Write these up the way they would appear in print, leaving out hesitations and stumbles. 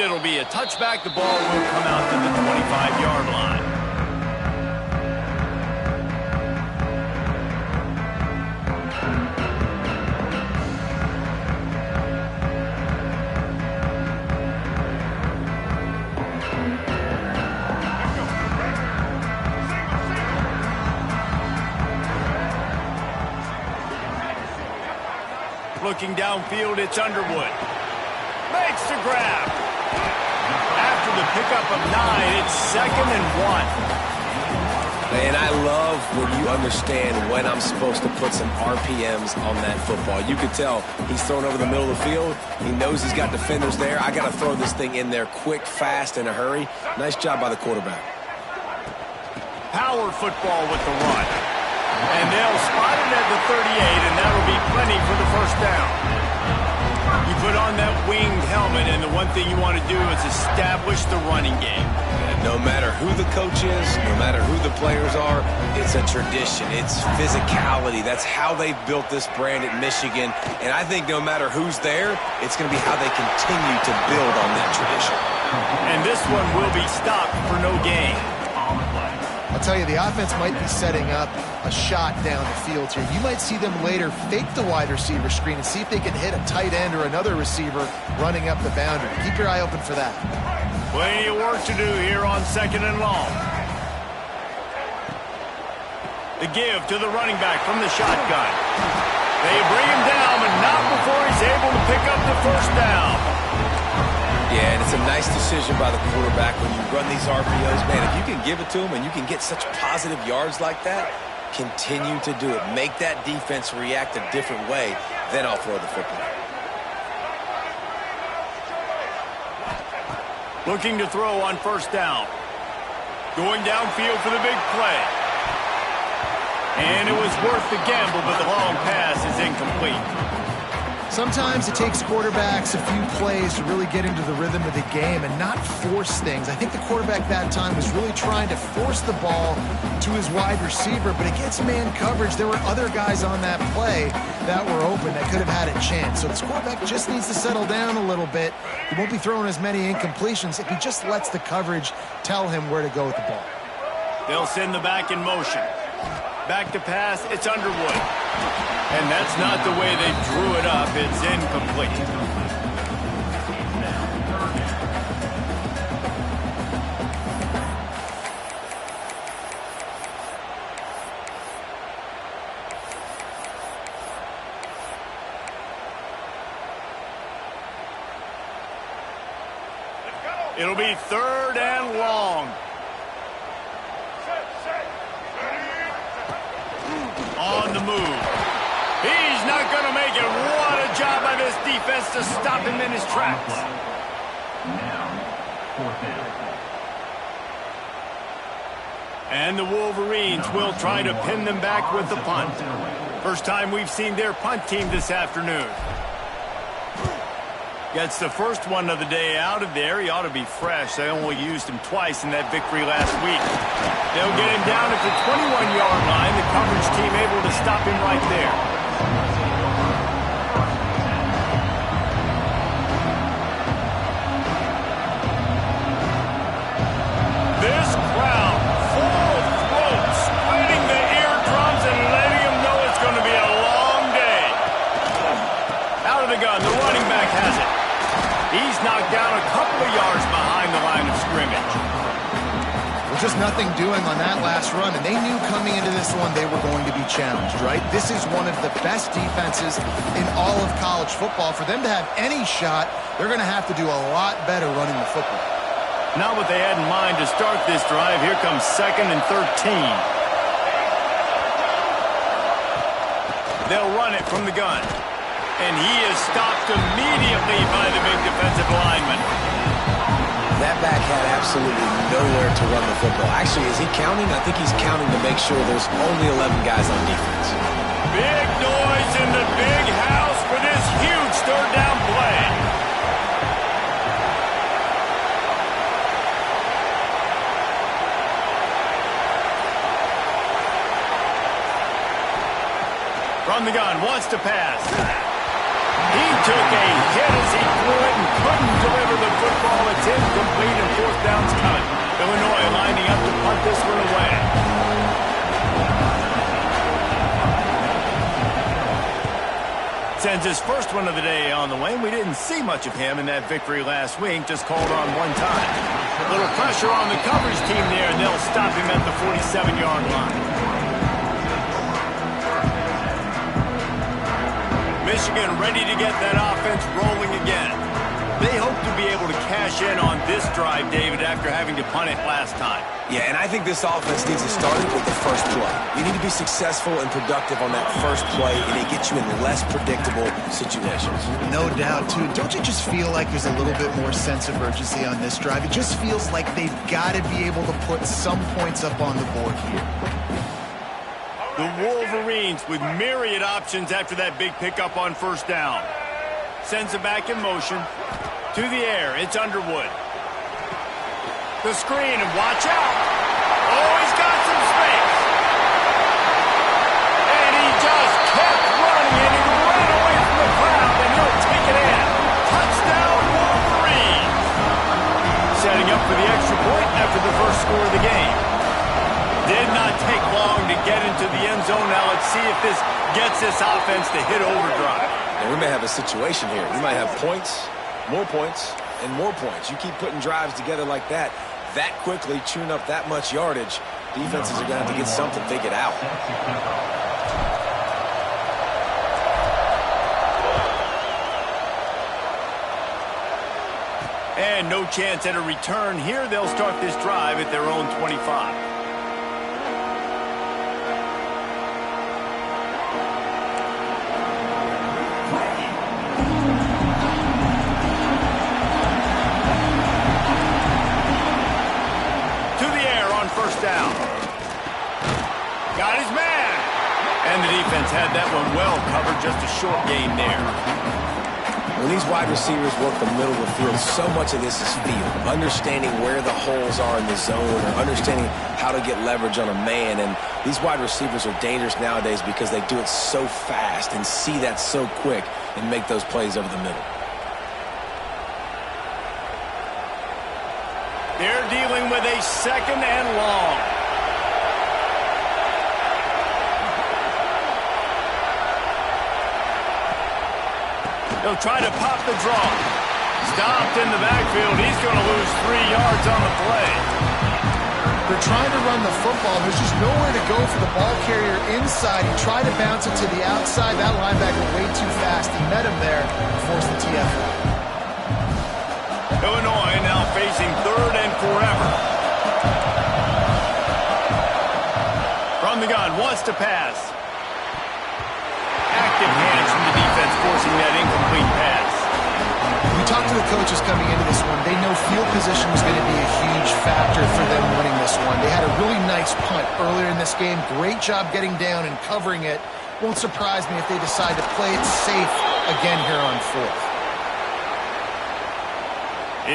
it'll be a touchback. The ball will come out to the 25-yard line. Looking downfield, it's Underwood. Makes the grab. After the pickup of 9, it's 2nd and 1. Man, I love when you understand when I'm supposed to put some RPMs on that football. You could tell he's thrown over the middle of the field. He knows he's got defenders there. I got to throw this thing in there quick, fast, in a hurry. Nice job by the quarterback. Power football with the run. And they'll spot it at the 38, and that'll be plenty for the first down. You put on that winged helmet, and the one thing you want to do is establish the running game. And no matter who the coach is, no matter who the players are, it's a tradition. It's physicality. That's how they've built this brand at Michigan. And I think no matter who's there, it's going to be how they continue to build on that tradition. And this one will be stopped for no gain. I'll tell you, the offense might be setting up a shot down the field here. You might see them later fake the wide receiver screen and see if they can hit a tight end or another receiver running up the boundary. Keep your eye open for that. Plenty of work to do here on 2nd and long. The give to the running back from the shotgun. They bring him down, but not before he's able to pick up the first down. Yeah, and it's a nice decision by the quarterback when you run these RPOs. Man, if you can give it to him and you can get such positive yards like that, continue to do it. Make that defense react a different way, then I'll throw the football. Looking to throw on first down. Going downfield for the big play. And it was worth the gamble, but the long pass is incomplete. Sometimes it takes quarterbacks a few plays to really get into the rhythm of the game and not force things. I think the quarterback that time was really trying to force the ball to his wide receiver, but against man coverage, there were other guys on that play that were open that could have had a chance. So this quarterback just needs to settle down a little bit. He won't be throwing as many incompletions if he just lets the coverage tell him where to go with the ball. They'll send the back in motion. Back to pass, it's Underwood. And that's not the way they drew it up. It's incomplete. It'll be 3rd and long. On the move. He's not going to make it. What a job by this defense to stop him in his tracks. Now, 4th down. And the Wolverines will try to pin them back with the punt. First time we've seen their punt team this afternoon. Gets the first one of the day out of there. He ought to be fresh. They only used him twice in that victory last week. They'll get him down at the 21-yard line. The coverage team able to stop him right there. This crowd, full throat, spreading the eardrums and letting them know it's going to be a long day. Out of the gun, the running back has it. He's knocked down a couple of yards behind the line of scrimmage. Well, just nothing doing on that last run, and they knew coming into this one they were going to be challenged, right? This is one of the best defenses in all of college football. For them to have any shot, they're going to have to do a lot better running the football. Not what they had in mind to start this drive. Here comes 2nd and 13. They'll run it from the gun. And he is stopped immediately by the big defensive lineman. That back had absolutely nowhere to run the football. Actually, is he counting? I think he's counting to make sure there's only 11 guys on defense. Big noise in the big house for this huge 3rd down play. From the gun, wants to pass. He took a hit as he threw it and couldn't deliver the football. ball. It's incomplete and fourth down's coming. Illinois lining up to punt this one away. Sends his first one of the day on the way. We didn't see much of him in that victory last week. Just called on one time. A little pressure on the coverage team there, and they'll stop him at the 47-yard line. Michigan ready to get that offense rolling again. They hope to be able to cash in on this drive, David, after having to punt it last time. Yeah, and I think this offense needs to start with the first play. You need to be successful and productive on that first play, and it gets you in less predictable situations. No doubt, too. Don't you just feel like there's a little bit more sense of urgency on this drive? It just feels like they've got to be able to put some points up on the board here. The Wolverines with myriad options after that big pickup on first down. Sends it back in motion. To the air, it's Underwood. The screen, and watch out. Oh, he's got some space. And he just kept running, and he ran away from the crowd, and he'll take it in. Touchdown, Wolverines. Setting up for the extra point after the first score of the game. Did not take long to get into the end zone. Now let's see if this gets this offense to hit overdrive. And we may have a situation here. We might have points, more points, and more points. You keep putting drives together like that quickly, chewing up that much yardage, defenses are going to have to get something figured out. And no chance at a return here. They'll start this drive at their own 25. Down. Got his man. And the defense had that one well covered. Just a short gain there. When these wide receivers work the middle of the field, so much of this is feel. Understanding where the holes are in the zone, or understanding how to get leverage on a man. And these wide receivers are dangerous nowadays because they do it so fast and see that so quick and make those plays over the middle. They're dealing with a second and long. They'll try to pop the draw. Stopped in the backfield. He's going to lose 3 yards on the play. They're trying to run the football. There's just nowhere to go for the ball carrier inside. He tried to bounce it to the outside. That linebacker way too fast. He met him there and forced the TFL. Illinois now facing third and forever. From the gun, wants to pass. Active hands from the defense forcing that incomplete pass. We talked to the coaches coming into this one. They know field position was going to be a huge factor for them winning this one. They had a really nice punt earlier in this game. Great job getting down and covering it. Won't surprise me if they decide to play it safe again here on fourth.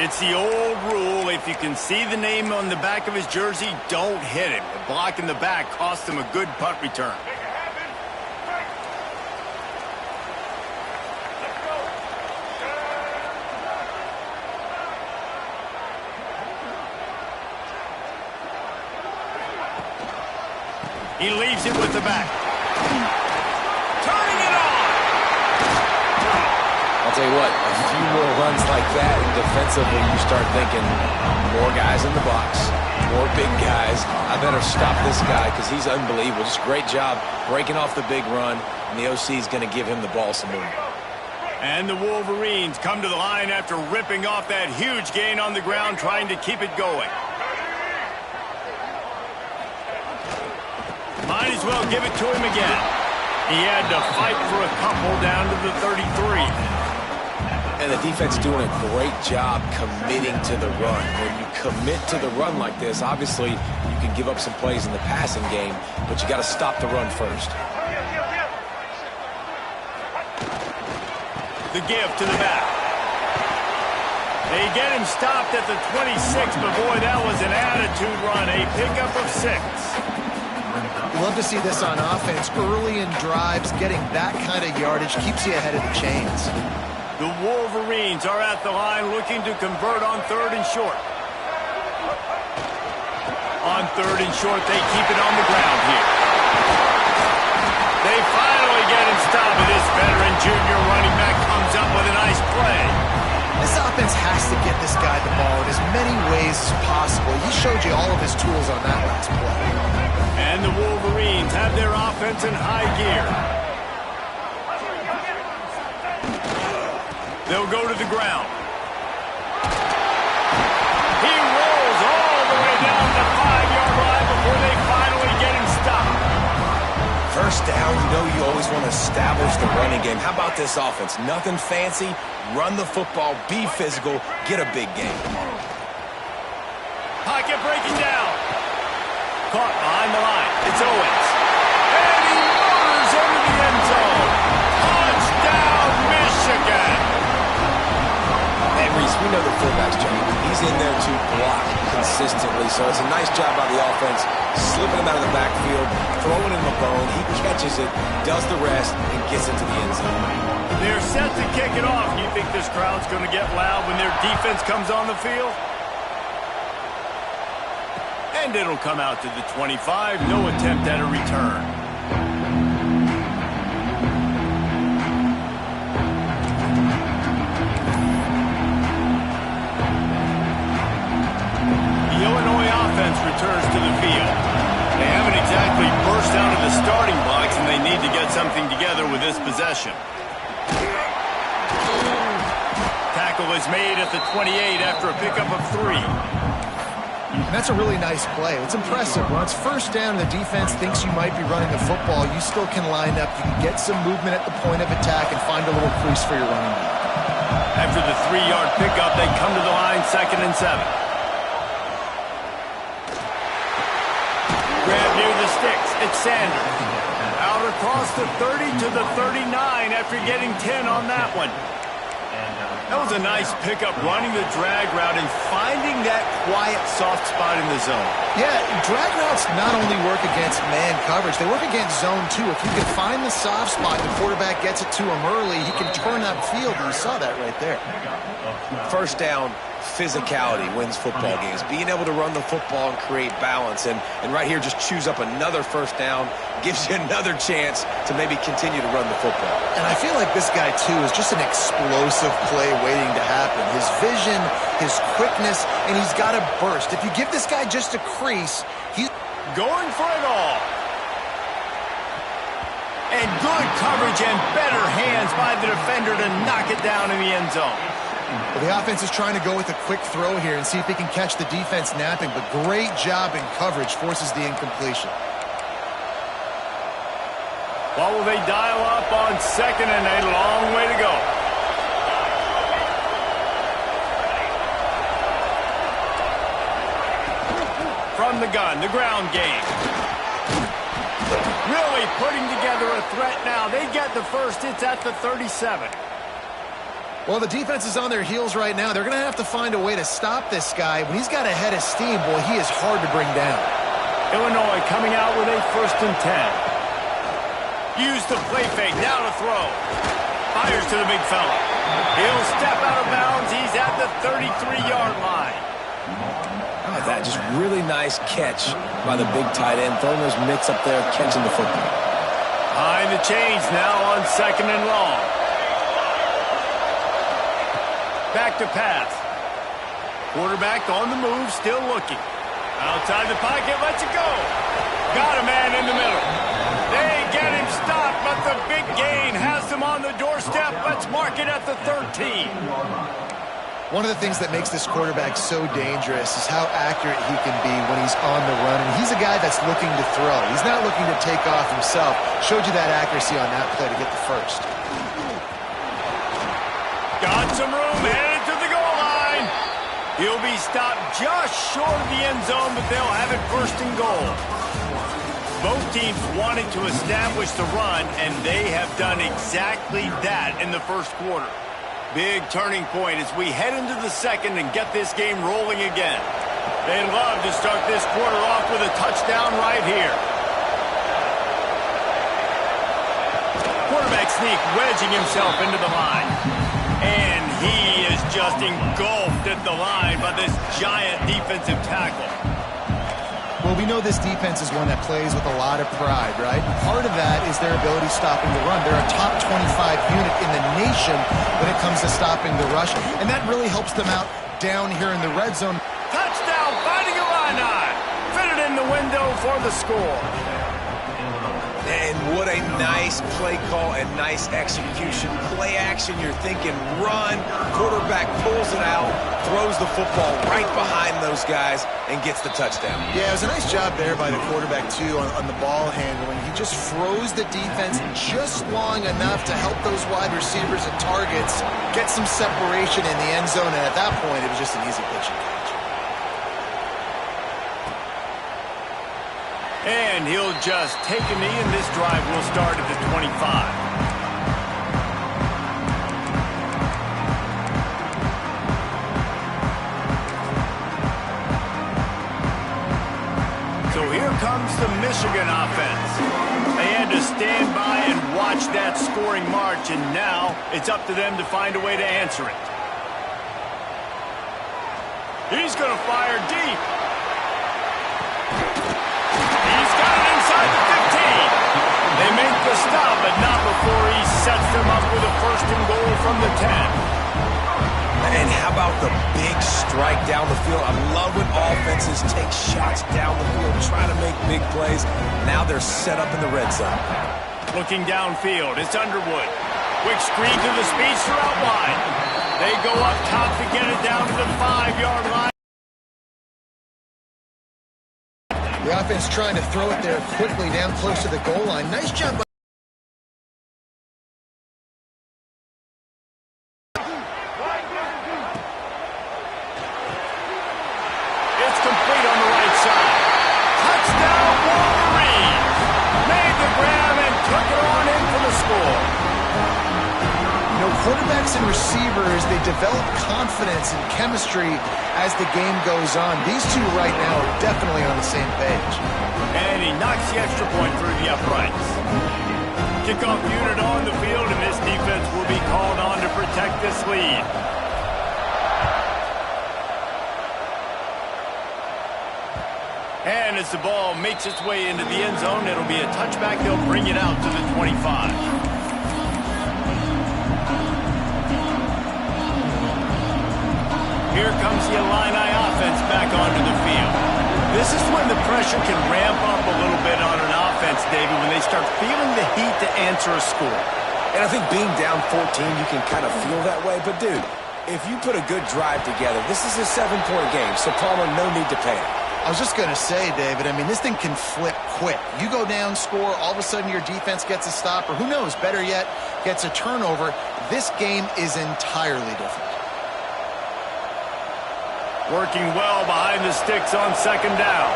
It's the old rule. If you can see the name on the back of his jersey, don't hit him. The block in the back cost him a good punt return. He leaves it with the back. Turning it on! I'll tell you what, a few more runs like that, and defensively you start thinking more guys in the box, more big guys. I better stop this guy because he's unbelievable. Just great job breaking off the big run, and the OC is going to give him the ball some more. And the Wolverines come to the line after ripping off that huge gain on the ground, trying to keep it going. Might as well give it to him again. He had to fight for a couple down to the 33. And the defense doing a great job committing to the run. When you commit to the run like this, obviously you can give up some plays in the passing game, but you got to stop the run first. The give to the back. They get him stopped at the 26, but boy, that was an attitude run. A pickup of 6. Love to see this on offense. Early in drives, getting that kind of yardage keeps you ahead of the chains. The Wolverines are at the line looking to convert on 3rd and short. On 3rd and short, they keep it on the ground here. They finally get him stopped. This veteran junior running back comes up with a nice play. This offense has to get this guy the ball in as many ways as possible. He showed you all of his tools on that last play. And the Wolverines have their offense in high gear. They'll go to the ground. He rolls all the way down the 5-yard line before they finally get him stopped. First down, you always want to establish the running game. How about this offense? Nothing fancy. Run the football, be physical, get a big game. Pocket breaking down. Caught behind the line. It's Owens. And he motors into the end zone. Touchdown, Michigan. Hey, Reese, we know the fullback's job. He's in there to block consistently, so it's a nice job by the offense, slipping him out of the backfield, throwing him a bone. He catches it, does the rest, and gets into the end zone. They're set to kick it off. You think this crowd's going to get loud when their defense comes on the field? And it'll come out to the 25. No attempt at a return. The Illinois offense returns to the field. They haven't exactly burst out of the starting blocks, and they need to get something together with this possession. Tackle is made at the 28 after a pickup of 3. And that's a really nice play. It's impressive. When it's first down and the defense thinks you might be running the football, you still can line up. You can get some movement at the point of attack and find a little crease for your running back. After the 3-yard pickup, they come to the line 2nd and 7. Grab near the sticks. It's Sanders. Out across the 30 to the 39 after getting 10 on that one. That was a nice pickup, running the drag route and finding that quiet, soft spot in the zone. Yeah, drag routes not only work against man coverage, they work against zone too. If you can find the soft spot, the quarterback gets it to him early, he can turn that field, and you saw that right there. First down, physicality wins football games. Being able to run the football and create balance. And right here, just choose up another first down, gives you another chance to maybe continue to run the football. And I feel like this guy, too, is just an explosive play waiting to happen. His vision, his quickness, and he's got a burst. If you give this guy just a crease, he's going for it all. And good coverage and better hands by the defender to knock it down in the end zone. Well, the offense is trying to go with a quick throw here and see if he can catch the defense napping, but great job in coverage forces the incompletion. What will they dial up on 2nd and 8? A long way to go. From the gun, the ground game. Really putting together a threat now. They get the first. It's at the 37. Well, the defense is on their heels right now. They're going to have to find a way to stop this guy. When he's got a head of steam, boy, he is hard to bring down. Illinois coming out with a 1st and 10. Use the play fake. Now to throw. Fires to the big fella. He'll step out of bounds. He's at the 33-yard line. How about that? Just really nice catch by the big tight end. Throwing those mitts up there, catching the football. Behind the chains now on 2nd and long. Back to pass. Quarterback on the move, still looking. Outside the pocket, lets it go. Got a man in the middle. They get him stopped, but the big gain has them on the doorstep. Let's mark it at the 13. One of the things that makes this quarterback so dangerous is how accurate he can be when he's on the run. And he's a guy that's looking to throw. He's not looking to take off himself. Showed you that accuracy on that play to get the first. Got some room, headed to the goal line. He'll be stopped just short of the end zone, but they'll have it 1st and goal. Both teams wanted to establish the run, and they have done exactly that in the 1st quarter. Big turning point as we head into the 2nd and get this game rolling again. They'd love to start this quarter off with a touchdown right here. Quarterback sneak, wedging himself into the line. just engulfed at the line by this giant defensive tackle. Well, we know this defense is one that plays with a lot of pride, right? Part of that is their ability stopping the run. They're a top 25 unit in the nation when it comes to stopping the rush, and that really helps them out down here in the red zone. Touchdown, Fighting Illini. Fitted in the window for the score. And what a nice play call and nice execution. Play action, you're thinking run. Quarterback pulls it out, throws the football right behind those guys, and gets the touchdown. Yeah, it was a nice job there by the quarterback, too, on the ball handling. He just froze the defense just long enough to help those wide receivers and targets get some separation in the end zone, and at that point, it was just an easy pitch and catch. And he'll just take a knee, and this drive will start at the 25. So here comes the Michigan offense. They had to stand by and watch that scoring march, and now it's up to them to find a way to answer it. He's going to fire deep. He's got it inside the 15. They make the stop, but not before he sets them up with a first and goal from the 10. And how about the big strike down the field? I love when offenses take shots down the field, trying to make big plays. Now they're set up in the red zone. Looking downfield, it's Underwood. Quick screen to the speedster out wide. They go up top to get it down to the 5-yard line. The offense trying to throw it there quickly down close to the goal line. Nice job by It's complete on the right side. Touchdown, Wolverines! Made the grab and took it on in for the score. You know, quarterbacks and receivers, they develop confidence and chemistry as the game goes on. These two right now are definitely on the same page. And he knocks the extra point through the uprights. Kickoff unit on the field, and this defense will be called on to protect this lead. And as the ball makes its way into the end zone, it'll be a touchback. They'll bring it out to the 25. Here comes the Illini offense back onto the field. This is when the pressure can ramp up a little bit on an offense, David, when they start feeling the heat to answer a score. And I think being down 14, you can kind of feel that way. But, dude, if you put a good drive together, this is a 7-point game, so Palmer, no need to panic. I was just going to say, David, I mean, this thing can flip quick. You go down, score, all of a sudden your defense gets a stop, or who knows, better yet, gets a turnover. This game is entirely different. Working well behind the sticks on second down.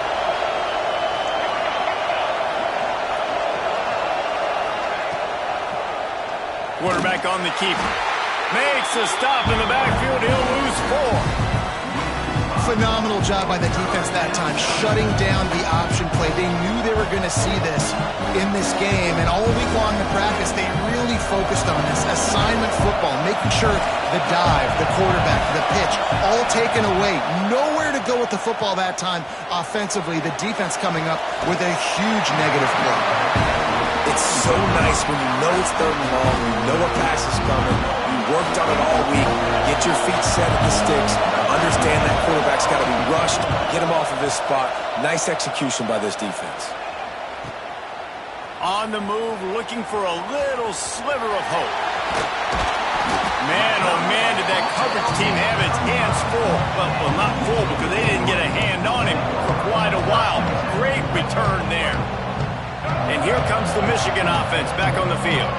Quarterback on the keeper. Makes a stop in the backfield. He'll lose 4. Phenomenal job by the defense that time, shutting down the option play. They knew they were going to see this in this game, and all week long in practice, they really focused on this assignment football, making sure the dive, the quarterback, the pitch, all taken away. Nowhere to go with the football that time offensively. The defense coming up with a huge negative play. It's so nice when you know it's third and long, you know a pass is coming, you worked on it all week, get your feet set at the sticks, understand that quarterback's got to be rushed, get him off of his spot. Nice execution by this defense. On the move, looking for a little sliver of hope. Man, oh man, did that coverage team have its hands full. Well, not full because they didn't get a hand on him for quite a while. Great return there. And here comes the Michigan offense back on the field.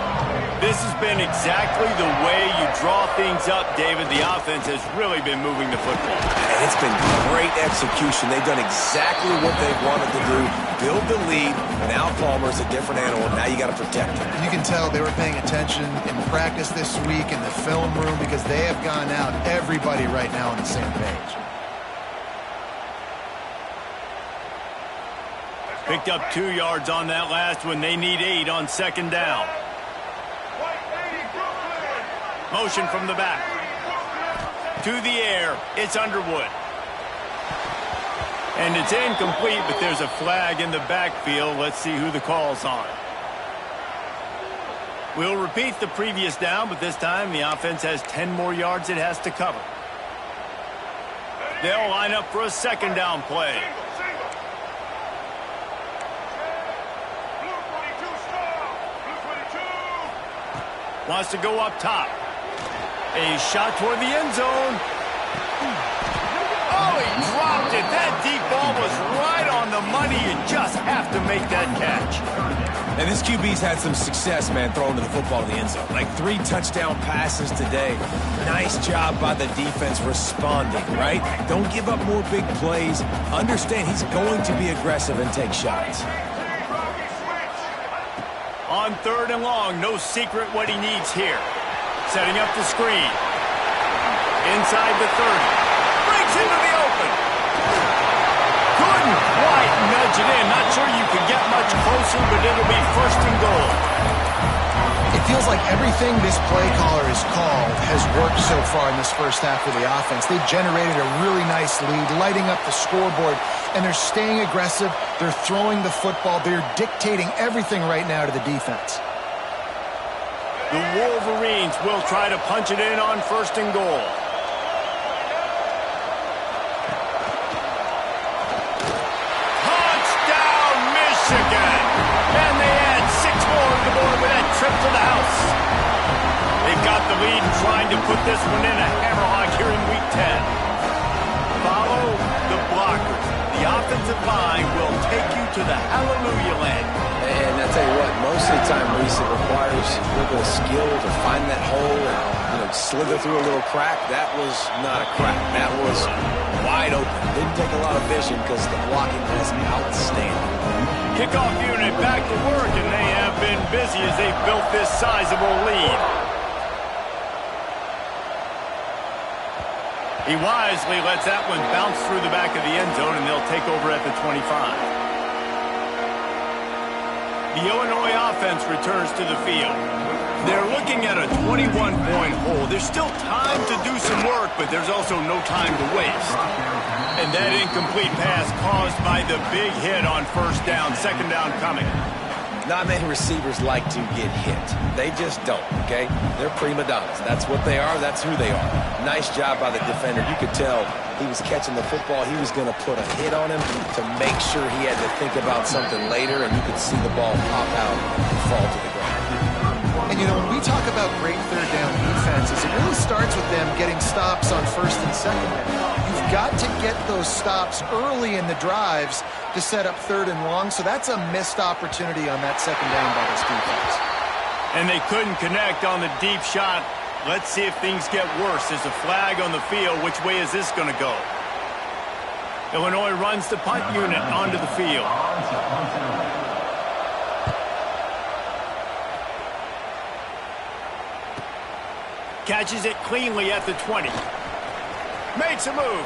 This has been exactly the way you draw things up, David. The offense has really been moving the football. And it's been great execution. They've done exactly what they've wanted to do. Build the lead. Now Palmer's a different animal. Now you got to protect him. You can tell they were paying attention in practice this week in the film room because they have gone out, everybody right now on the same page. Picked up 2 yards on that last one. They need 8 on second down. Motion from the back. to the air. It's Underwood. And it's incomplete, but there's a flag in the backfield. Let's see who the call's on. We'll repeat the previous down, but this time the offense has 10 more yards it has to cover. They'll line up for a second down play. Wants to go up top. A shot toward the end zone. Oh, he dropped it. That deep ball was right on the money. You just have to make that catch. And this QB's had some success, man, throwing the football to the end zone. Like 3 touchdown passes today. Nice job by the defense responding, right? Don't give up more big plays. Understand he's going to be aggressive and take shots. On 3rd and long, no secret what he needs here. Setting up the screen. Inside the 30. Breaks into the open. Couldn't quite nudge it in. Not sure you could get much closer, but it'll be 1st and goal. It feels like everything this play caller has called has worked so far in this first half of the offense. They've generated a really nice lead, lighting up the scoreboard, and they're staying aggressive. They're throwing the football. They're dictating everything right now to the defense. The Wolverines will try to punch it in on 1st and goal. Touchdown, Michigan! And they add 6 more to the board with that trip to the house. They've got the lead and trying to put this one in a hammerlock here in Week 10. Follow the blockers. The offensive line will take you to the hallelujah land. And I tell you what, most of the time, Reese, it requires a little bit of skill to find that hole and, slither through a little crack. That was not a crack. That was wide open. Didn't take a lot of vision because the blocking was outstanding. Kickoff unit back to work, and they have been busy as they've built this sizable lead. He wisely lets that one bounce through the back of the end zone, and they'll take over at the 25. The Illinois offense returns to the field. They're looking at a 21-point hole. There's still time to do some work, but there's also no time to waste. And that incomplete pass caused by the big hit on 1st down, 2nd down coming. Not many receivers like to get hit. They just don't, okay? They're prima donnas. That's what they are. That's who they are. Nice job by the defender. You could tell he was catching the football. He was going to put a hit on him to make sure he had to think about something later, and you could see the ball pop out and fall to the ground. And, when we talk about great 3rd down defenses, it really starts with them getting stops on 1st and 2nd down. You've got to get those stops early in the drives to set up 3rd and long, so that's a missed opportunity on that 2nd down by this defense. And they couldn't connect on the deep shot. Let's see if things get worse. There's a flag on the field. Which way is this going to go? Illinois runs the punt unit onto the field. Catches it cleanly at the 20. Makes a move.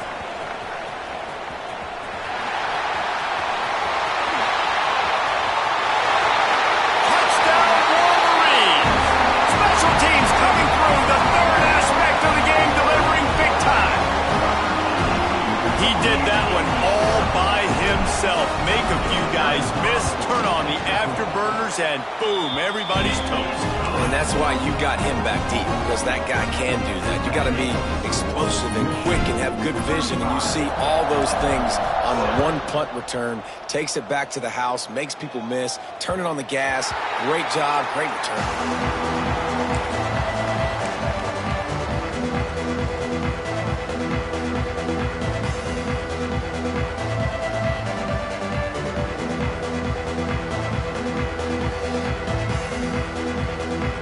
Touchdown, Wolverines! Special teams coming through, the 3rd aspect of the game, delivering big time. He did that one all by himself. Make a few guys miss, turn on the afterburners, and boom, everybody's toast. And that's why you got him back deep, because that guy can do that. You got to be explosive and quick and have good vision, and you see all those things on one punt return. Takes it back to the house, makes people miss, turn it on the gas. Great job, great return.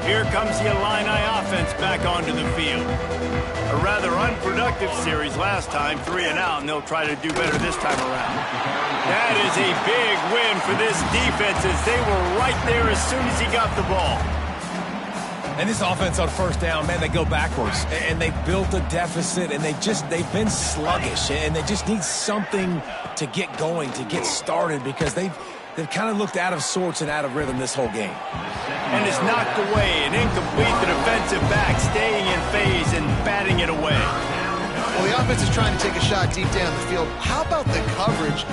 Here comes the Illini offense back onto the field. A rather unproductive series last time, 3 and out, and they'll try to do better this time around. That is a big win for this defense as they were right there as soon as he got the ball. And this offense on 1st down, man, they go backwards. And they built a deficit, and they've been sluggish. And they just need something to get going, to get started, because they've kind of looked out of sorts and out of rhythm this whole game. And it's knocked away and incomplete. The defensive back staying in phase and batting it away. Well, the offense is trying to take a shot deep down the field. How about the coverage?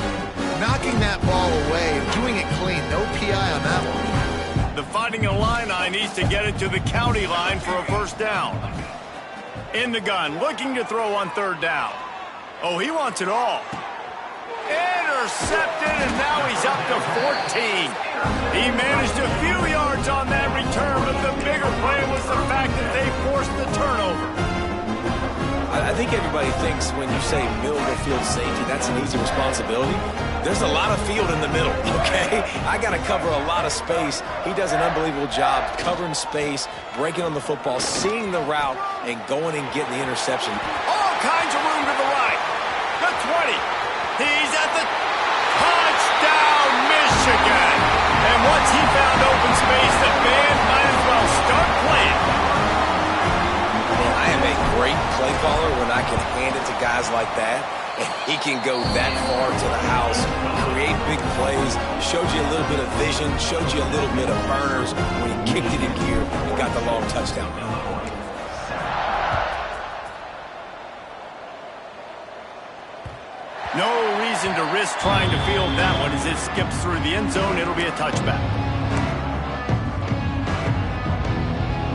Knocking that ball away and doing it clean. No PI on that one. The Fighting Illini needs to get it to the county line for a first down. In the gun, looking to throw on third down. Oh, he wants it all. Intercepted, and now he's up to 14. He managed a few yards on that return, but the bigger play was the fact that they forced the turnover. I think everybody thinks when you say middle of the field safety, that's an easy responsibility. There's a lot of field in the middle, okay? I got to cover a lot of space. He does an unbelievable job covering space, breaking on the football, seeing the route, and going and getting the interception. All kinds of room to the right. The 20. He's at the touchdown, Michigan. And once he found open space, the band might as well start playing. Man, I am a great play caller when I can hand it to guys like that. And he can go that far to the house, create big plays, showed you a little bit of vision, showed you a little bit of burners when he kicked it in gear and got the long touchdown. No reason to risk trying to field that one. As it skips through the end zone, it'll be a touchback.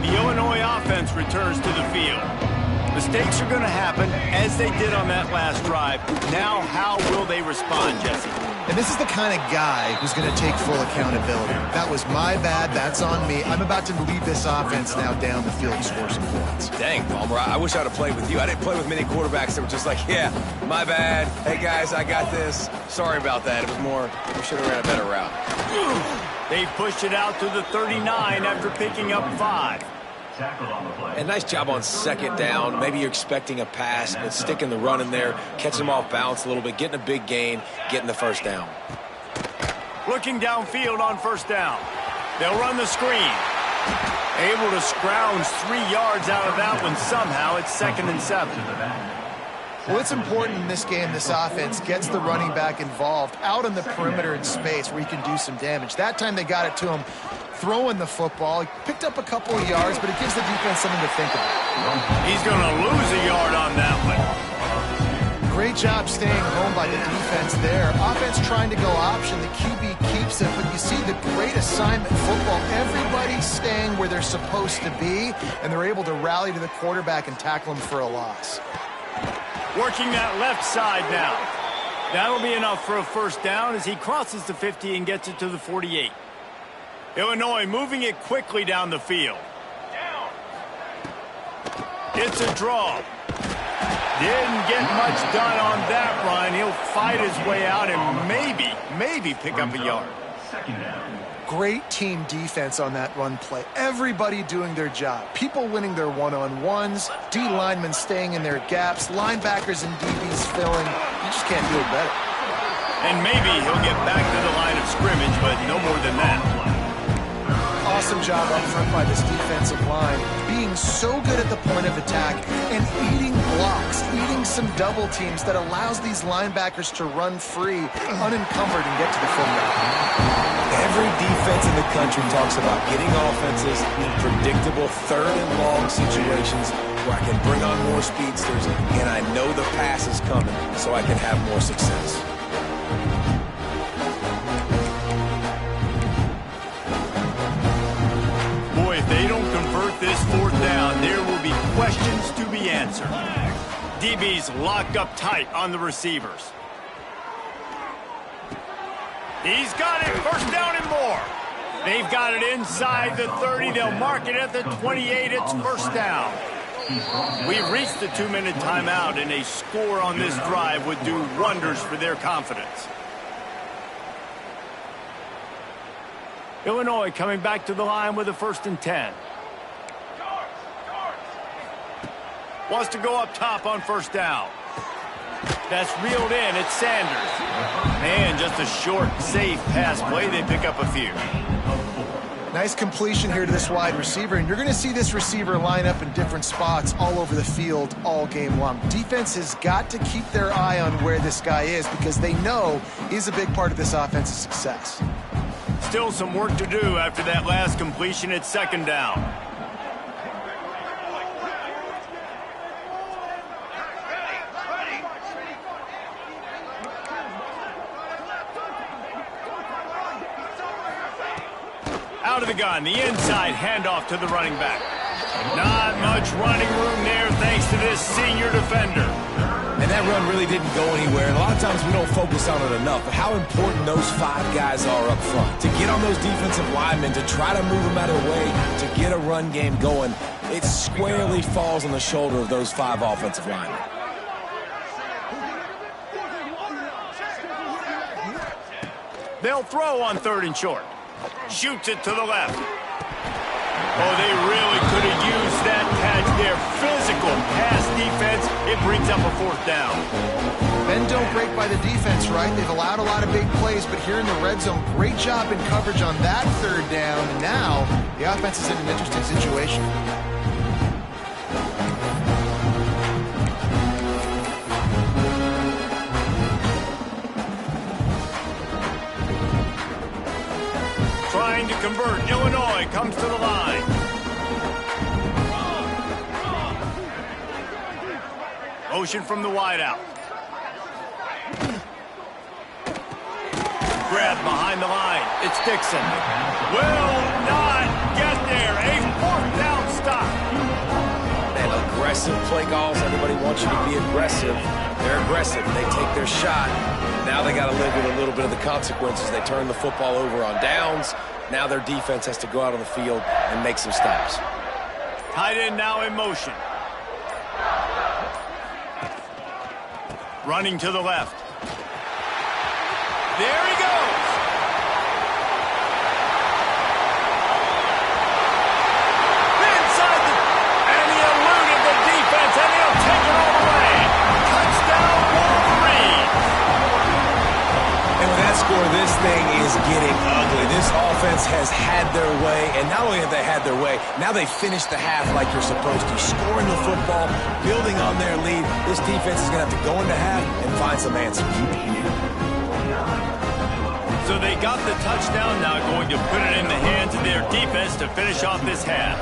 The Illinois offense returns to the field. Mistakes are going to happen, as they did on that last drive. Now, how will they respond, Jesse? And this is the kind of guy who's going to take full accountability. That was my bad. That's on me. I'm about to lead this offense now down the field and score some points. Dang, Palmer, I wish I'd have played with you. I didn't play with many quarterbacks that were just like, yeah, my bad. Hey, guys, I got this. Sorry about that. It was more, we should have ran a better route. They pushed it out to the 39 after picking up 5. And nice job on second down. Maybe you're expecting a pass, but sticking the run in there, catching them off balance a little bit, getting a big gain, getting the first down. Looking downfield on first down. They'll run the screen. Able to scrounge 3 yards out of that one somehow. It's 2nd and 7. Well, it's important in this game this offense gets the running back involved out on the perimeter in space where he can do some damage. That time they got it to him throwing the football. He picked up a couple of yards, but it gives the defense something to think about. He's going to lose a yard on that one. Great job staying home by the defense there. Offense trying to go option. The QB keeps it, but you see the great assignment football. Everybody's staying where they're supposed to be, and they're able to rally to the quarterback and tackle him for a loss. Working that left side now. That'll be enough for a first down as he crosses the 50 and gets it to the 48. Illinois moving it quickly down the field. It's a draw. Didn't get much done on that run. He'll fight his way out and maybe pick up a yard. Great team defense on that run play. Everybody doing their job. People winning their one-on-ones, D linemen staying in their gaps, linebackers and DBs filling. You just can't do it better. And maybe he'll get back to the line of scrimmage, but no more than that. Awesome job up front by this defensive line, being so good at the point of attack and eating blocks, eating some double teams that allows these linebackers to run free, unencumbered, and get to the football. Every defense in the country talks about getting offenses in predictable third and long situations where I can bring on more speedsters and I know the pass is coming so I can have more success. Boy, if they don't convert this fourth down, there will be questions to be answered. DB's locked up tight on the receivers. He's got it, first down and more. They've got it inside the 30. They'll mark it at the 28. It's first down. We've reached the 2-minute timeout, and a score on this drive would do wonders for their confidence. Illinois coming back to the line with a 1st and 10. Wants to go up top on first down. That's reeled in. It's Sanders. And just a short, safe pass play. They pick up a few. Nice completion here to this wide receiver, and you're going to see this receiver line up in different spots all over the field all game long. Defense has got to keep their eye on where this guy is because they know he's a big part of this offense's success. Still some work to do after that last completion. It's 2nd down. Out of the gun, the inside handoff to the running back. Not much running room there thanks to this senior defender. And that run really didn't go anywhere. And a lot of times we don't focus on it enough, but how important those 5 guys are up front. To get on those defensive linemen, to try to move them out of the way, to get a run game going, it squarely falls on the shoulder of those 5 offensive linemen. They'll throw on 3rd and short. Shoots it to the left. Oh, they really could have used that catch there. Physical pass defense. It brings up a 4th down. Bend don't break by the defense, right? They've allowed a lot of big plays, but here in the red zone, great job in coverage on that 3rd down. And now the offense is in an interesting situation. Trying to convert. Illinois comes to the line. Motion from the wideout. Grab behind the line. It's Dixon. Will not get there. A 4th down stop. And aggressive play calls. Everybody wants you to be aggressive. They're aggressive. They take their shot. Now they got to live with a little bit of the consequences. They turn the football over on downs. Now their defense has to go out on the field and make some stops. Tight end now in motion. Running to the left. There he goes. Inside and he eluded the defense, and he'll take it all the way. Touchdown, Wolverine. And with that score, this thing is getting ugly. This offense has had their way, and not only have they had their way, now they finished the half like you're supposed to, scoring the football, building on their lead. This defense is going to have to go into half and find some answers. So they got the touchdown, now going to put it in the hands of their defense to finish off this half.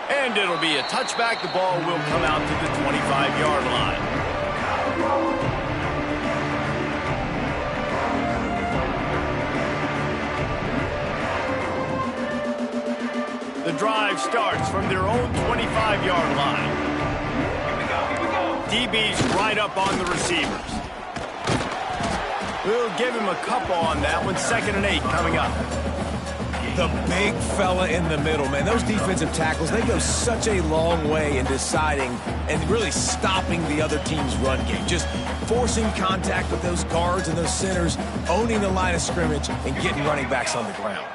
And it'll be a touchback. The ball will come out to the 25-yard line. The drive starts from their own 25-yard line. DB's right up on the receivers. We'll give him a couple on that one. 2nd and 8 coming up. The big fella in the middle, man. Those defensive tackles, they go such a long way in deciding and really stopping the other team's run game. Just forcing contact with those guards and those centers, owning the line of scrimmage, and getting running backs on the ground.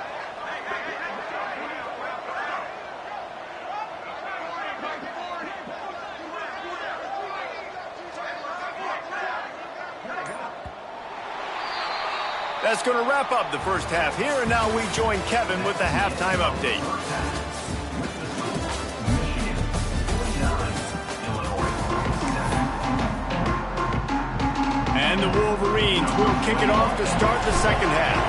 That's going to wrap up the first half here, and now we join Kevin with the halftime update. And the Wolverines will kick it off to start the second half.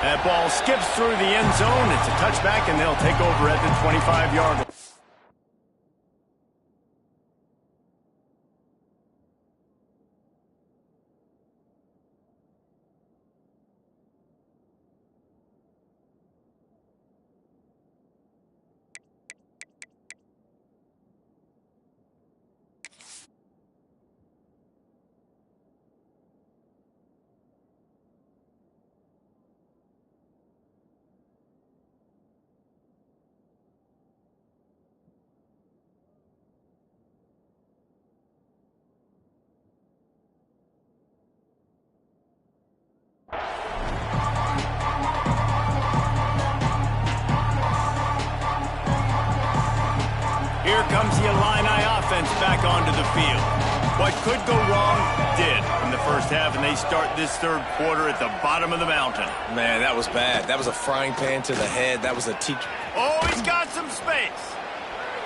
That ball skips through the end zone. It's a touchback, and they'll take over at the 25-yard line. Here comes the Illini offense back onto the field. What could go wrong did in the first half, and they start this third quarter at the bottom of the mountain. Man, that was bad. That was a frying pan to the head. That was a Oh, he's got some space.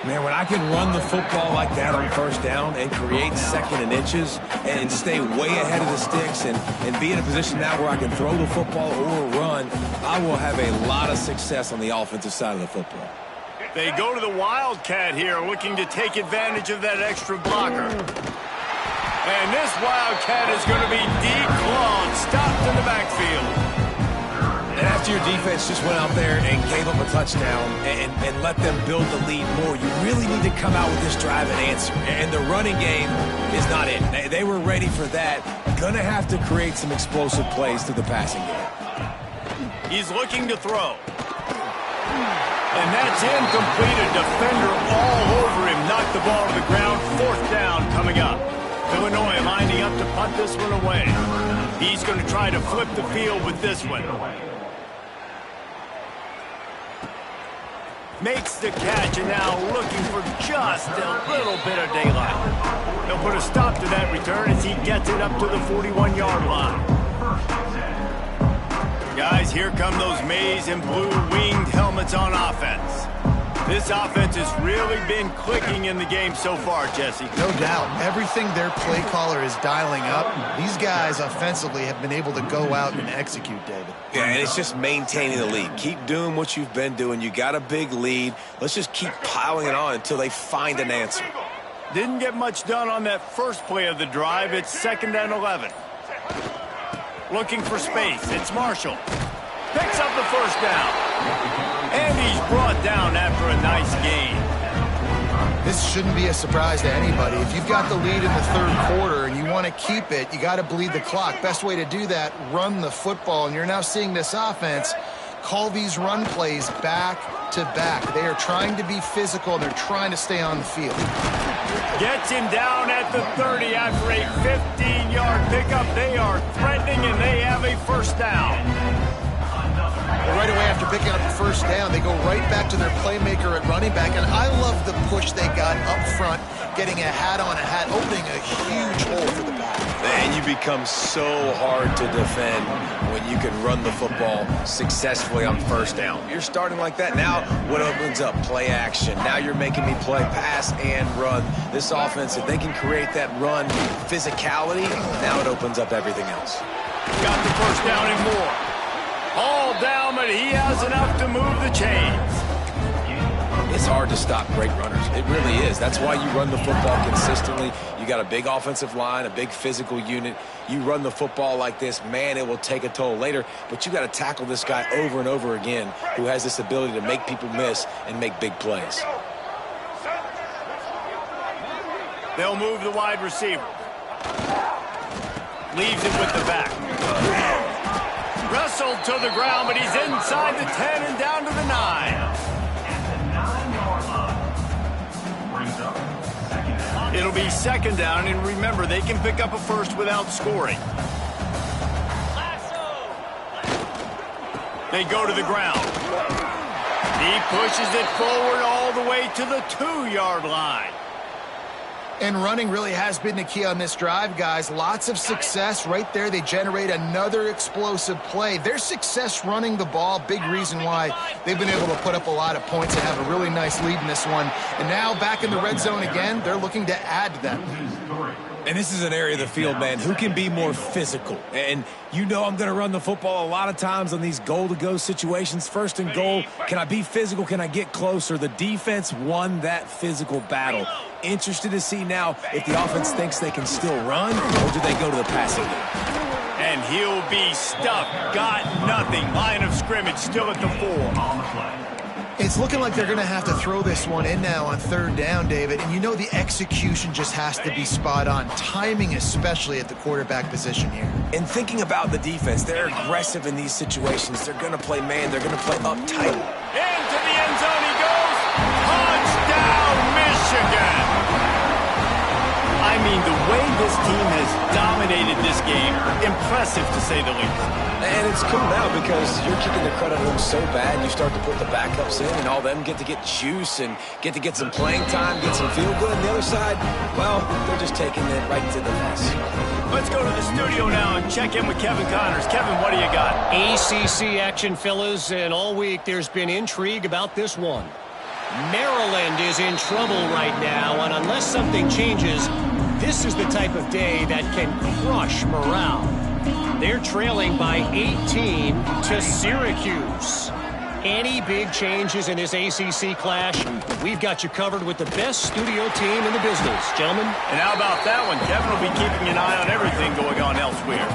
Man, when I can run the football like that on first down and create 2nd and inches and stay way ahead of the sticks and be in a position now where I can throw the football or run, I will have a lot of success on the offensive side of the football. They go to the Wildcat here, looking to take advantage of that extra blocker. And this Wildcat is going to be declawed, stopped in the backfield. And after your defense just went out there and gave up a touchdown and let them build the lead more, you really need to come out with this drive and answer. And the running game is not it. They were ready for that. Going to have to create some explosive plays through the passing game. He's looking to throw. And that's incomplete. A defender all over him. Knocked the ball to the ground. 4th down coming up. Illinois lining up to punt this one away. He's going to try to flip the field with this one. Makes the catch and now looking for just a little bit of daylight. He'll put a stop to that return as he gets it up to the 41-yard line. Guys, here come those maize and blue winged helmets on offense. This offense has really been clicking in the game so far, Jesse. No doubt. Everything their play caller is dialing up, these guys offensively have been able to go out and execute, David. Yeah, and it's just maintaining the lead. Keep doing what you've been doing. You got a big lead. Let's just keep piling it on until they find an answer. Didn't get much done on that first play of the drive. It's 2nd and 11. Looking for space. It's Marshall. Picks up the 1st down. And he's brought down after a nice gain. This shouldn't be a surprise to anybody. If you've got the lead in the 3rd quarter and you want to keep it, you got to bleed the clock. Best way to do that, run the football. And you're now seeing this offense call these run plays back to back. They are trying to be physical. They're trying to stay on the field. Gets him down at the 30 after a 15-yard pickup. They are threatening, and they have a 1st down. Right away after picking up the 1st down, they go right back to their playmaker at running back. And I love the push they got up front, getting a hat on a hat, opening a huge hole for the back. And you become so hard to defend when you can run the football successfully on 1st down. You're starting like that. Now what opens up? Play action. Now you're making me play pass and run. This offense, if they can create that run physicality, now it opens up everything else. Got the 1st down and more. All down, but he has enough to move the chains. It's hard to stop great runners. It really is. That's why you run the football consistently. You got a big offensive line, a big physical unit. You run the football like this, man, it will take a toll later. But you got to tackle this guy over and over again who has this ability to make people miss and make big plays. They'll move the wide receiver. Leaves it with the back. Wrestled to the ground, but he's inside the 10 and down to the 9. It'll be 2nd down, and remember, they can pick up a 1st without scoring. They go to the ground. He pushes it forward all the way to the 2-yard line. And running really has been the key on this drive, guys. Lots of success right there. They generate another explosive play. Their success running the ball, big reason why they've been able to put up a lot of points and have a really nice lead in this one. And now back in the red zone again, they're looking to add to that lead. And this is an area of the field, man, who can be more physical. And you know I'm going to run the football a lot of times on these goal-to-go situations. 1st and goal, can I be physical? Can I get closer? The defense won that physical battle. Interested to see now if the offense thinks they can still run, or do they go to the passing game? And he'll be stuffed. Got nothing. Line of scrimmage still at the 4. It's looking like they're going to have to throw this one in now on 3rd down, David. And you know the execution just has to be spot on. Timing especially at the quarterback position here. And thinking about the defense, they're aggressive in these situations. They're going to play man. They're going to play uptight. Into the end zone he goes. Touchdown, Michigan. I mean, the way this team has dominated this game, impressive to say the least. And it's cool now because you're kicking the credit to them so bad, you start to put the backups in, and all them get to get juice and get to get some playing time, get some feel good. On the other side, well, they're just taking it right to the mess. Let's go to the studio now and check in with Kevin Connors. Kevin, what do you got? ACC action, fellas, and all week there's been intrigue about this one. Maryland is in trouble right now, and unless something changes, this is the type of day that can crush morale. They're trailing by 18 to Syracuse. Any big changes in this ACC clash, we've got you covered with the best studio team in the business, gentlemen. And how about that one? Kevin will be keeping an eye on everything going on elsewhere.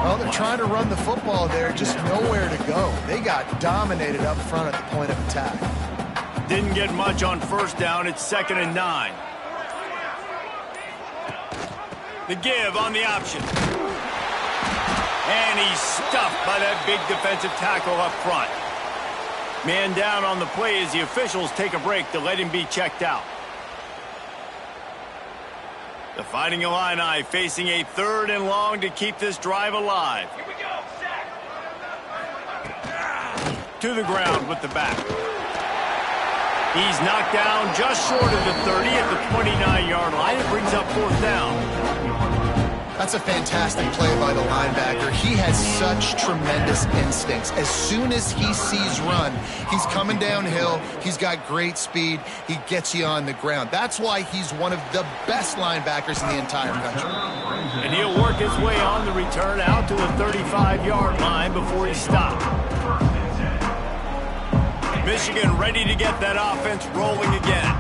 Well, they're trying to run the football there, just nowhere to go. They got dominated up front at the point of attack. Didn't get much on first down. It's 2nd and 9. The give on the option. And he's stuffed by that big defensive tackle up front. Man down on the play as the officials take a break to let him be checked out. The Fighting Illini facing a 3rd and long to keep this drive alive. Here we go, Zach. To the ground with the back. He's knocked down just short of the 30 at the 29-yard line. It brings up 4th down. That's a fantastic play by the linebacker. He has such tremendous instincts. As soon as he sees run, he's coming downhill. He's got great speed. He gets you on the ground. That's why he's one of the best linebackers in the entire country. And he'll work his way on the return out to the 35-yard line before he's stopped. Michigan ready to get that offense rolling again.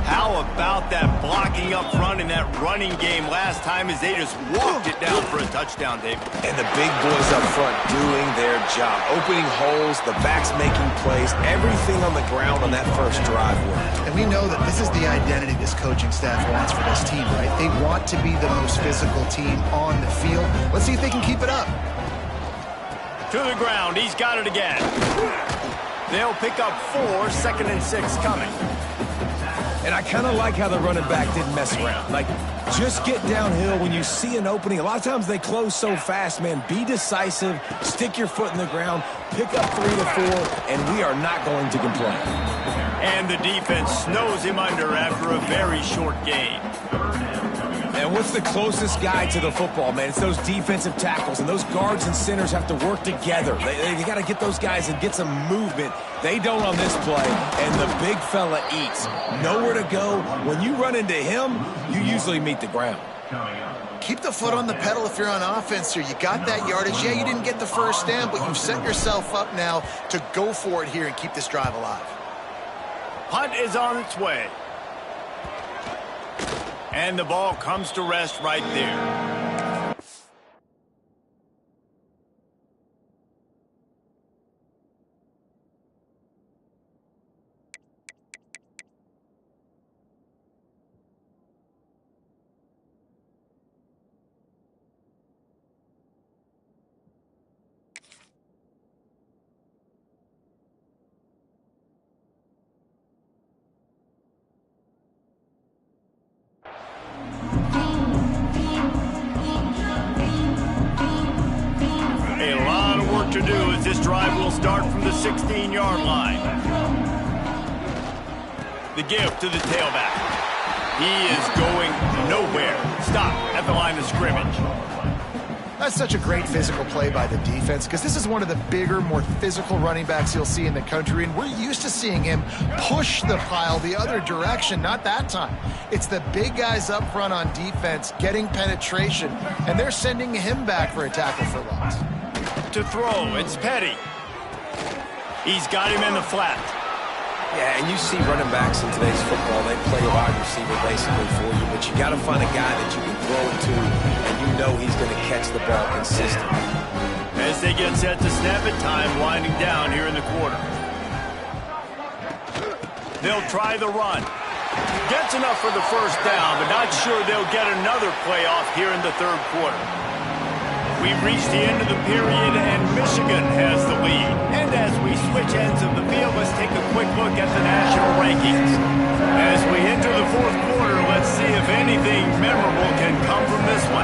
How about that blocking up front in that running game last time as they just walked it down for a touchdown, David? And the big boys up front doing their job. Opening holes, the backs making plays, everything on the ground on that first drive worked. And we know that this is the identity this coaching staff wants for this team, right? They want to be the most physical team on the field. Let's see if they can keep it up. To the ground. He's got it again. They'll pick up 4, 2nd and 6 coming. And I kind of like how the running back didn't mess around. Like, just get downhill when you see an opening. A lot of times they close so fast, man. Be decisive, stick your foot in the ground, pick up 3 to 4, and we are not going to complain. And the defense snows him under after a very short game. And what's the closest guy to the football, man? It's those defensive tackles, and those guards and centers have to work together. They got to get those guys and get some movement. They don't on this play, and the big fella eats. Nowhere to go. When you run into him, you usually meet the ground. Keep the foot on the pedal if you're on offense here. You got that yardage. Yeah, you didn't get the first down, but you've set yourself up now to go for it here and keep this drive alive. Punt is on its way. And the ball comes to rest right there. To do as this drive will start from the 16-yard line. The give to the tailback. He is going nowhere. Stop at the line of scrimmage. That's such a great physical play by the defense because this is one of the bigger, more physical running backs you'll see in the country, and we're used to seeing him push the pile the other direction. Not that time. It's the big guys up front on defense getting penetration, and they're sending him back for a tackle for loss. To throw, it's Petty. He's got him in the flat. Yeah, and you see running backs in today's football, they play wide receiver basically for you, but you got to find a guy that you can throw it to, and you know he's going to catch the ball consistently. As they get set to snap it, time winding down here in the quarter. They'll try the run. Gets enough for the first down, but not sure they'll get another play off here in the third quarter. We've reached the end of the period, and Michigan has the lead. And as we switch ends of the field, let's take a quick look at the national rankings. As we enter the fourth quarter, let's see if anything memorable can come from this one.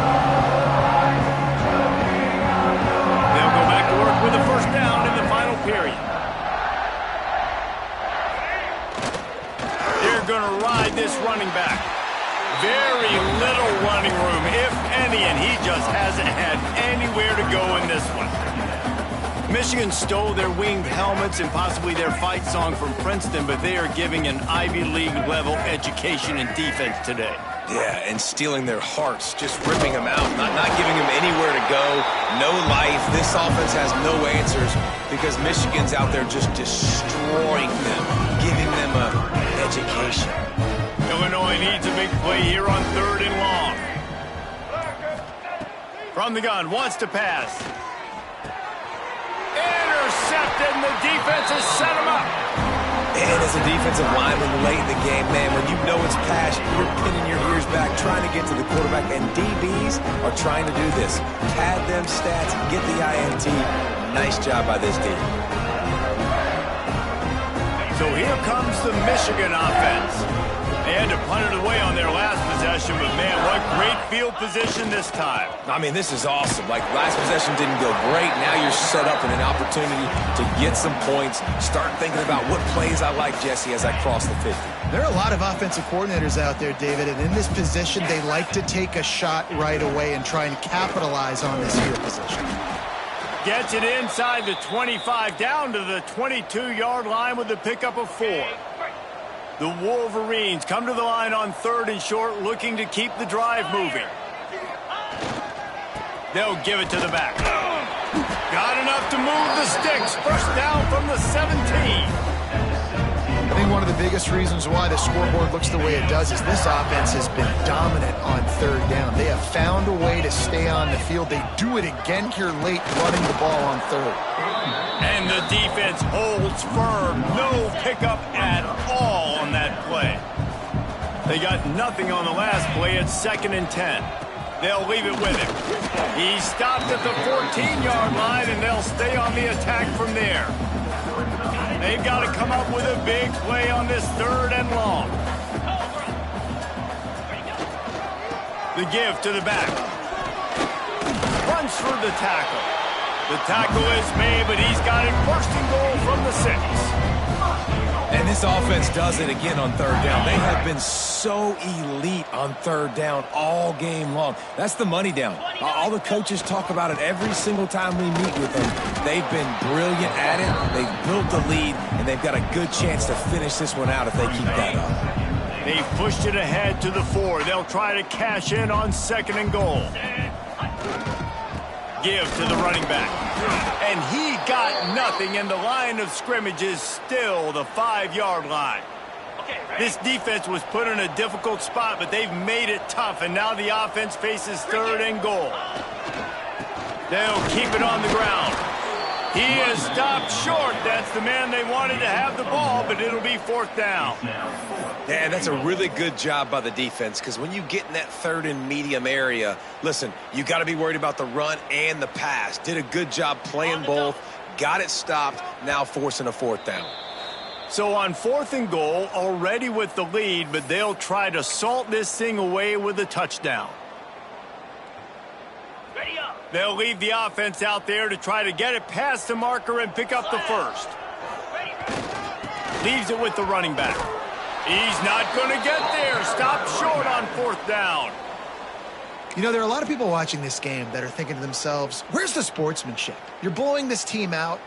They'll go back to work with a first down in the final period. They're going to ride this running back. Very little running room, if any, and he just hasn't had anywhere to go in this one. Michigan stole their winged helmets and possibly their fight song from Princeton, but they are giving an Ivy League level education in defense today. Yeah, and stealing their hearts, just ripping them out, not giving them anywhere to go, no life. This offense has no answers because Michigan's out there just destroying them, giving them an education. Illinois needs a big play here on 3rd and long. From the gun, wants to pass. Intercepted, and the defense has set him up. And as a defensive lineman late in the game, man, when you know it's passion, you're pinning your ears back, trying to get to the quarterback, and DBs are trying to do this. Pad them stats, get the INT. Nice job by this D. So here comes the Michigan offense. They had to punt it away on their last possession, but man, what great field position this time. I mean, this is awesome. Like, last possession didn't go great. Now you're set up in an opportunity to get some points. Start thinking about what plays I like, Jesse, as I cross the 50. There are a lot of offensive coordinators out there, David, and in this position, they like to take a shot right away and try and capitalize on this field position. Gets it inside the 25, down to the 22-yard line with the pickup of 4. The Wolverines come to the line on 3rd and short, looking to keep the drive moving. They'll give it to the back. Got enough to move the sticks. First down from the 17. I think one of the biggest reasons why the scoreboard looks the way it does is this offense has been dominant on 3rd down. They have found a way to stay on the field. They do it again here late, running the ball on 3rd. And the defense holds firm. No pickup at all on that play. They got nothing on the last play. It's 2nd and 10. They'll leave it with him. He stopped at the 14-yard line, and they'll stay on the attack from there. They've got to come up with a big play on this 3rd and long. The give to the back. Runs through the tackle. The tackle is made, but he's got it 1st and goal from the 6. And this offense does it again on 3rd down. They have been so elite on 3rd down all game long. That's the money down. All the coaches talk about it every single time we meet with them. They've been brilliant at it. They've built the lead, and they've got a good chance to finish this one out if they keep that up. They've pushed it ahead to the 4. They'll try to cash in on 2nd and goal. Give to the running back. And he got nothing, and the line of scrimmage is still the 5-yard line. This defense was put in a difficult spot, but they've made it tough, and now the offense faces 3rd and goal. They'll keep it on the ground. He is stopped short. That's the man they wanted to have the ball, but it'll be 4th down. Yeah, that's a really good job by the defense, because when you get in that 3rd and medium area, listen, you got to be worried about the run and the pass. Did a good job playing both, got it stopped, now forcing a 4th down. So on 4th and goal, already with the lead, but they'll try to salt this thing away with a touchdown. They'll leave the offense out there to try to get it past the marker and pick up the 1st. Leaves it with the running back. He's not going to get there. Stop short on 4th down. You know, there are a lot of people watching this game that are thinking to themselves, where's the sportsmanship? You're blowing this team out.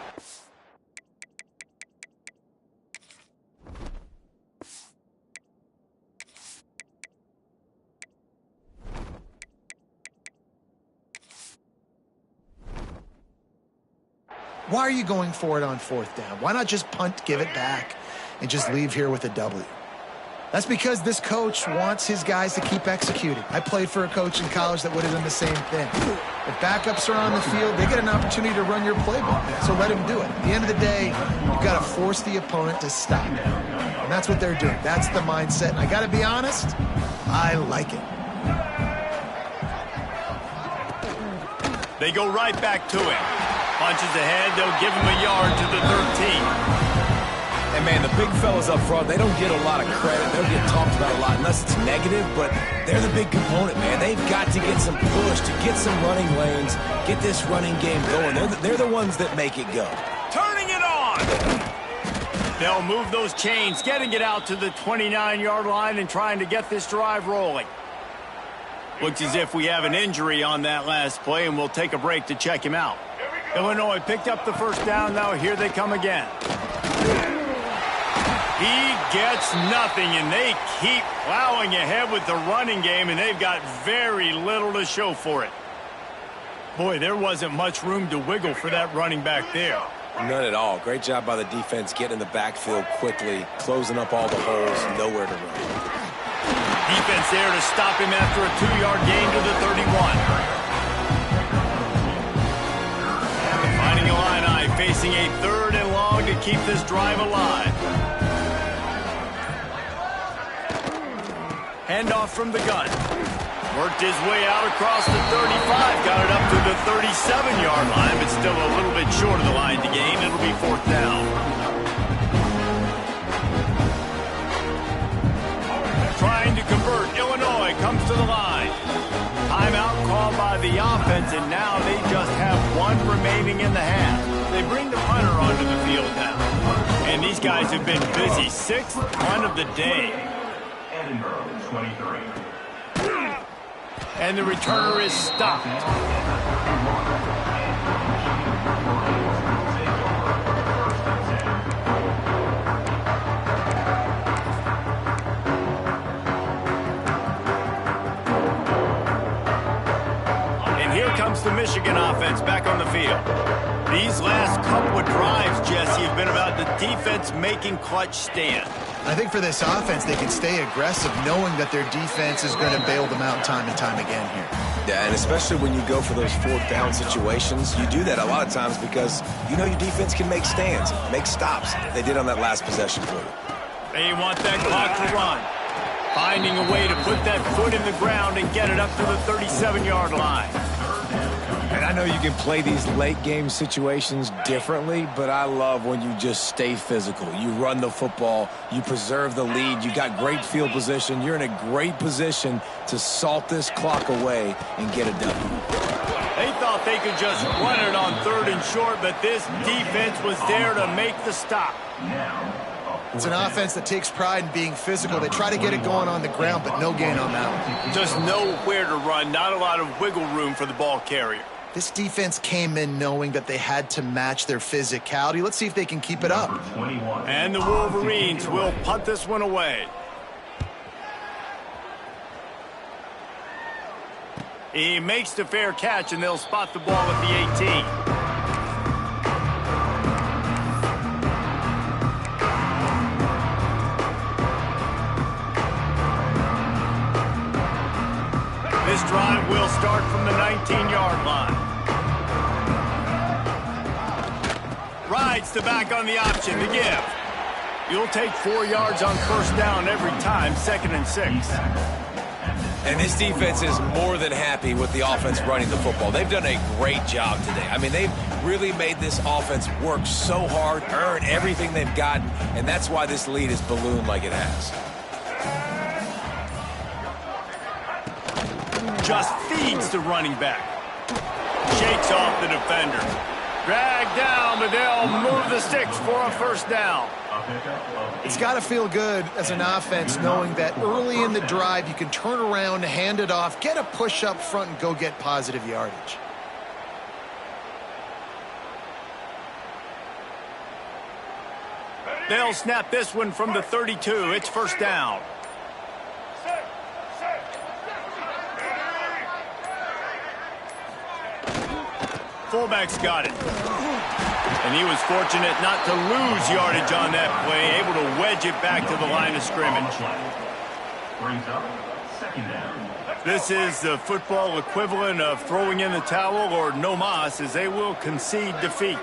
Why are you going for it on 4th down? Why not just punt, give it back, and just leave here with a W? That's because this coach wants his guys to keep executing. I played for a coach in college that would have done the same thing. If backups are on the field, they get an opportunity to run your playbook, so let him do it. At the end of the day, you've got to force the opponent to stop. And that's what they're doing. That's the mindset. And I got to be honest, I like it. They go right back to him. Punches ahead, they'll give him a yard to the 13. And, man, the big fellas up front, they don't get a lot of credit. They don't get talked about a lot unless it's negative, but they're the big component, man. They've got to get some push, to get some running lanes, get this running game going. They're the ones that make it go. Turning it on! They'll move those chains, getting it out to the 29-yard line and trying to get this drive rolling. Looks as if we have an injury on that last play, and we'll take a break to check him out. Illinois picked up the 1st down. Now here they come again. He gets nothing, and they keep plowing ahead with the running game, and they've got very little to show for it. Boy, there wasn't much room to wiggle for that running back there. None at all. Great job by the defense getting in the backfield quickly, closing up all the holes, nowhere to run. Defense there to stop him after a 2-yard gain to the 31. Finding Illini facing a 3rd and long to keep this drive alive. Handoff from the gun. Worked his way out across the 35. Got it up to the 37-yard line, but still a little bit short of the line to gain. It'll be 4th down. Trying to convert. Illinois comes to the line. Timeout called by the offense, and now they just have 1 remaining in the half. They bring the punter onto the field now. And these guys have been busy. 6th punt of the day. Edinburgh, 23. And the returner is stopped. And here comes the Michigan offense back on the field. These last couple of drives, Jesse, have been about the defense making clutch stand. I think for this offense, they can stay aggressive knowing that their defense is going to bail them out time and time again here. Yeah, and especially when you go for those 4th down situations, you do that a lot of times because you know your defense can make stands, make stops. They did on that last possession for you. They want that clock to run. Finding a way to put that foot in the ground and get it up to the 37-yard line. And I know you can play these late game situations differently, but I love when you just stay physical. You run the football, you preserve the lead, you got great field position, you're in a great position to salt this clock away and get a W. They thought they could just run it on 3rd and short, but this defense was there to make the stop. It's an offense that takes pride in being physical. They try to get it going on the ground, but no gain on that one. Just nowhere to run, not a lot of wiggle room for the ball carrier. This defense came in knowing that they had to match their physicality. Let's see if they can keep it up. And the Wolverines will punt this one away. He makes the fair catch, and they'll spot the ball at the 18. This drive will start from the 19-yard line. Rides the back on the option, the give. You'll take 4 yards on 1st down every time, 2nd and 6. And this defense is more than happy with the offense running the football. They've done a great job today. I mean, they've really made this offense work so hard, earn everything they've gotten, and that's why this lead is ballooned like it has. Just feeds the running back. Shakes off the defender. Dragged down, but they'll move the sticks for a 1st down. It's got to feel good as an offense knowing that early in the drive you can turn around, hand it off, get a push up front, and go get positive yardage. They'll snap this one from the 32. It's 1st down. Fullback's got it. And he was fortunate not to lose yardage on that play, able to wedge it back to the line of scrimmage. Brings up 2nd down. This is the football equivalent of throwing in the towel or no mas, as they will concede defeat.